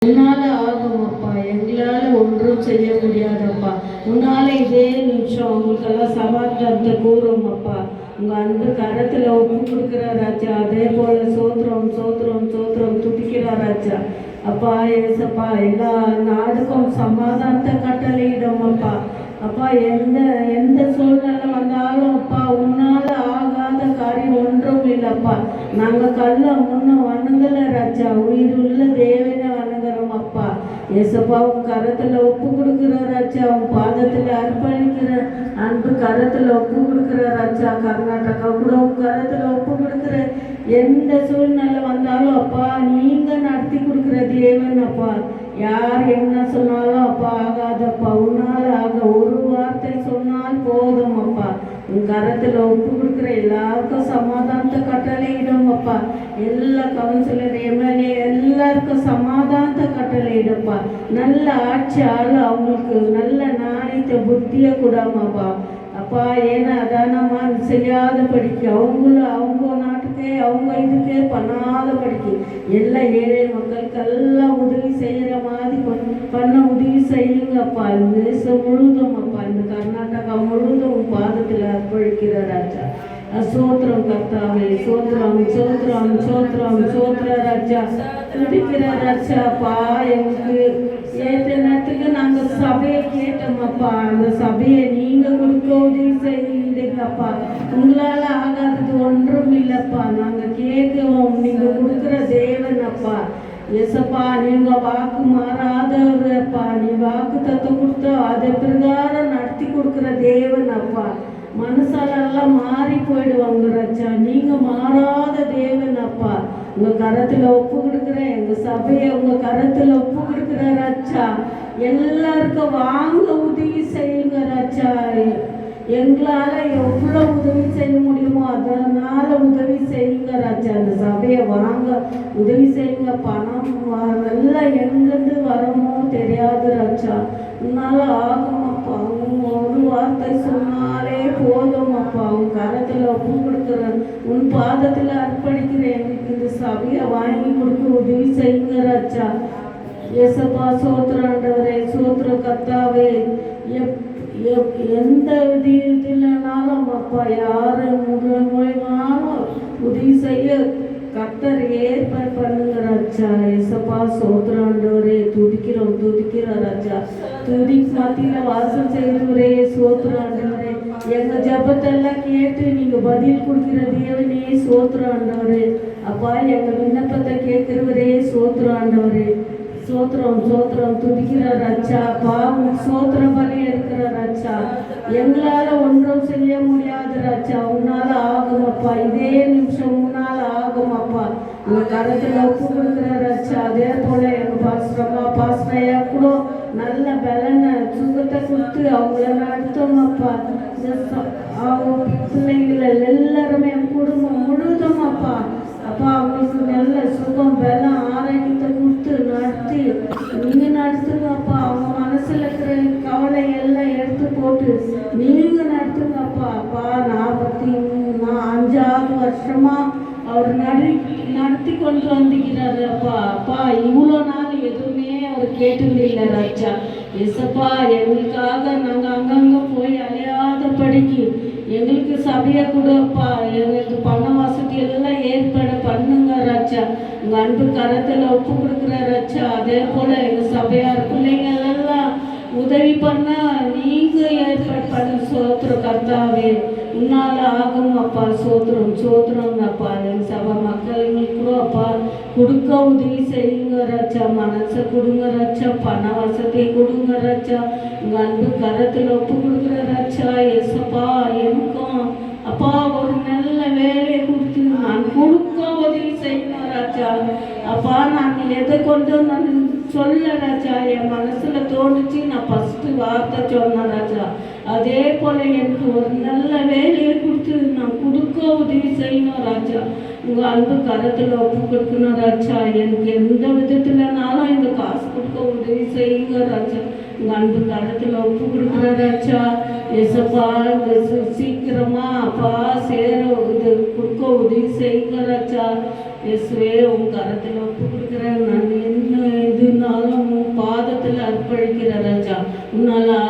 உன்னால ஆகும் அப்பா, எங்களால் ஒன்றும் செய்ய முடியாதப்பா. உன்னால இதே நிமிஷம் அவங்களுக்கெல்லாம் சமாதானத்தை கூறும் அப்பா. உங்க அன்பு கரத்துல ஒப்பு கொடுக்குற ராஜா. அதே போல சோத்திரம் சோத்திரம் சோத்திரம் துதிக்கிற ராஜா. அப்பா ஏசப்பா, எல்லா நாடுக்கும் சமாதானத்தை கட்டளையிடும் அப்பா. அப்பா, எந்த எந்த சூழ்நிலை வந்தாலும் அப்பா, உன்னால ஆகாத காரியம் ஒன்றும் இல்லைப்பா. நாங்கள் கல்ல முன்ன வணங்கல ராஜா, உயிருள்ள தேவனை வணங்குறோம் அப்பா. ஏசப்பா, உன் கரத்துல ஒப்பு கொடுக்குற ராஜா, உன் பாதத்துல அர்ப்பணிக்கிற அன்பு கரத்துல ஒப்பு கொடுக்குற ராஜா. கர்நாடகா கூட உன் கரத்துல ஒப்பு கொடுக்குற. எந்த சூழ்நிலை வந்தாலும் அப்பா, நீங்க நடத்தி கொடுக்குற தேவன் அப்பா. யார் என்ன சொன்னாலும் அப்பா ஆகாதப்பா. உன்னால ஆக ஒரு வார்த்தை சொன்னால் போதும் அப்பா. உன் கரத்துல ஒப்பு கொடுக்குற எல்லாருக்கும் சமாதானத்தை கட்டளையிடும் அப்பா. எல்லா கவுன்சிலர் எம்எல்ஏ எல்லாருக்கும் சமாதானத்தை கட்டளையிடுப்பா. நல்ல ஆட்சி ஆள் அவங்களுக்கு நல்ல நாணயத்தை புத்தியை கூடாமாப்பா. அப்பா, ஏன்னா அதானம்மா செய்யாத படிக்க அவங்க நாட்டுக்கே அவங்க இதுக்கே பண்ணாத படிக்க எல்லா ஏழை மக்களுக்கெல்லாம் உதவி செய்கிற மாதிரி பண்ண உதவி செய்யுங்கப்பா. இந்த தேசம் முழுதும் அப்பா, இந்த கர்நாடகா முழுதும் பாதத்தில் அர்ப்பணிக்கிற ராஜா. சோத்திரம் கர்த்தாவே, சோத்திரம் சோத்திரம் சோத்திரம் சோத்திர ராஜா. துடிக்கிற ராஜாப்பா, எங்களுக்கு ஏற்ற நேரத்துக்கு நாங்கள் சபையை கேட்டோமப்பா. அந்த சபையை நீங்கள் கொடுக்க உதவி செய்யுங்கப்பா. உங்களால் ஆகாதது ஒன்றும் இல்லைப்பா. நாங்கள் கேட்கவும் நீங்கள் கொடுக்குற தேவன் அப்பா. எசப்பா, நீங்க வாக்கு மாறாதவரப்பா. நீ வாக்கு தத்துவம் கொடுத்தா அதை பிரகாரம் நடத்தி கொடுக்குற தேவன் அப்பா. மனசாலெல்லாம் மாறி போயிடுவாங்க ராஜா. நீங்க மாறாத தேவன் அப்பா. உங்க கரத்துல ஒப்பு கொடுக்குறேன் எங்க சபையை உங்க கரத்துல ஒப்பு கொடுக்குற ராஜா. எல்லாருக்கும் வாங்க உதவி செய்யுங்க ராஜா. எங்களால எவ்வளோ உதவி செய்ய முடியுமோ அதனால உதவி செய்யுங்க ராஜா. அந்த சபையை வாங்க உதவி செய்யுங்க. பணம் எல்லாம் எங்கேருந்து வரமோ தெரியாது ராஜா. உன்னால ஆகும் அப்பா. ஒரு வார்த்தை சொன்னாலே போதும் அப்பா. உன் கரத்துல ஒப்பு கொடுக்குறேன், உன் பாதத்துல அர்ப்பணிக்கிறேன். எங்களுக்கு இந்த சபையை வாங்கி கொடுக்க உதவி செய்யுங்க ராஜா. ஏசப்பா, சோத்திராண்டவரே, சோத்திர கர்த்தாவே. எந்த விதத்திலனாலும் அப்பா, யாரு மூலமானாலும் உதவி செய்ய கர்த்தர் ஏற்பாடு பண்ணுங்க ராஜா. ஏசப்பா, சோத்திராண்டவரே, துதிக்கிறோம் துதிக்கிறோம் ராஜா. துதி மத்தியில வாசம் செய்கிறவரே, சோத்திராண்டவரே. எங்க ஜபத்தெல்லாம் கேட்டு நீங்க பதில் கொடுக்கிற தேவனே, சோத்திராண்டவரே. அப்பா, எங்க விண்ணப்பத்தை கேட்கிறவரே, சோத்திராண்டவரே. சோத்திரம் சோத்திரம் துதிக்கிற ராஜா. பாவம் சோத்திர பலி இருக்கிற ராஜா. எங்களால ஒன்றும் செய்ய முடியாது ராஜா. உன்னால ஆகும் அப்பா. இதே நிமிஷம் உன்னால ஆகும் அப்பா. உங்க கரத்துல ஒப்பு கொடுக்குற ராஜா. அதே போல எங்க பாஸ்டரம்மா பாஸ்டையா கூட நல்ல பலனை சுகத்தை கொடுத்து அவங்கள நடத்தும் அப்பா. அவங்க பிள்ளைங்களை எல்லாருமே குடும்பம் முழுதும் அப்பா. அப்பா, அவங்களுக்கு நல்ல சுகம் பலம் ஆரோக்கியத்தை கொடுத்து நடத்தி நீங்க நடத்துங்கப்பா. அவங்க மனசுல இருக்கிற கவலை எல்லாம் எடுத்து போட்டு நீங்க நடத்துங்கப்பா. அப்பா, 45 வருஷமா அவர் நடத்தி கொண்டு வந்திருக்கிறாரு அப்பா. அப்பா, இவ்வளோ நாள் எதுவுமே அவர் கேட்டது இல்லை ராஜா. எசப்பா, எங்களுக்காக நாங்கள் அங்கங்கே போய் அலையாத படிக்கு எங்களுக்கு சபையை கொடுப்பா. எங்களுக்கு பண வசதி எல்லாம் ஏற்பாடு பண்ணுங்க ராஜா. உங்க அன்பு கரத்துல ஒப்பு கொடுக்குற ராஜா. அதே போல எங்க சபையார் பிள்ளைங்கள் எல்லாம் உதவி பண்ண நீங்க ஏற்பாடு பண்ண. சோத்திர கர்த்தாவே, உன்னால ஆகும் அப்பா. சோத்திரம் சோத்திரம் அப்பா. எங்க சபை மக்களுங்களுக்கு கூட அப்பா கொடுக்க உதவி செய்யுங்க ராஜா. மனசை கொடுங்க ராஜா. பண வசதியை கொடுங்க ராஜா. உங்க அன்பு கரத்துல ஒப்பு கொடுக்குற ராஜா. ஏசப்பா, எனக்கும் அப்பா ஒரு நல்ல வேலையை கொடுத்து நான் கொடுக்க உதவி செய்யணும் ராஜா. அப்பா, நான் எதை கொண்டு நான் சொல்ல ராஜா. என் மனசுல தோணுச்சு, நான் ஃபஸ்ட்டு வார்த்தை சொன்னேன் ராஜா. அதே போல எனக்கு ஒரு நல்ல வேலையை கொடுத்து நான் கொடுக்க உதவி செய்யணும் ராஜா. உங்க அன்பு கரத்துல ஒப்பு கொடுக்கணும் ராஜா. எனக்கு எந்த விதத்துலனாலும் இந்த காசு கொடுக்க உதவி செய்யுங்க ராஜா. உங்க அன்பு கரத்துல ஒப்பு கொடுக்குற ராஜா. ஏசப்பா, சீக்கிரமா அப்பா சேர இது கொடுக்க உதவி செய்யுங்க ராஜா. இயேசுவே, உன் கரத்துல ஒப்பு கொடுக்குறேன். நான் என்ன இதுனா ஜெபிக்கிற ராஜா. உன்னால்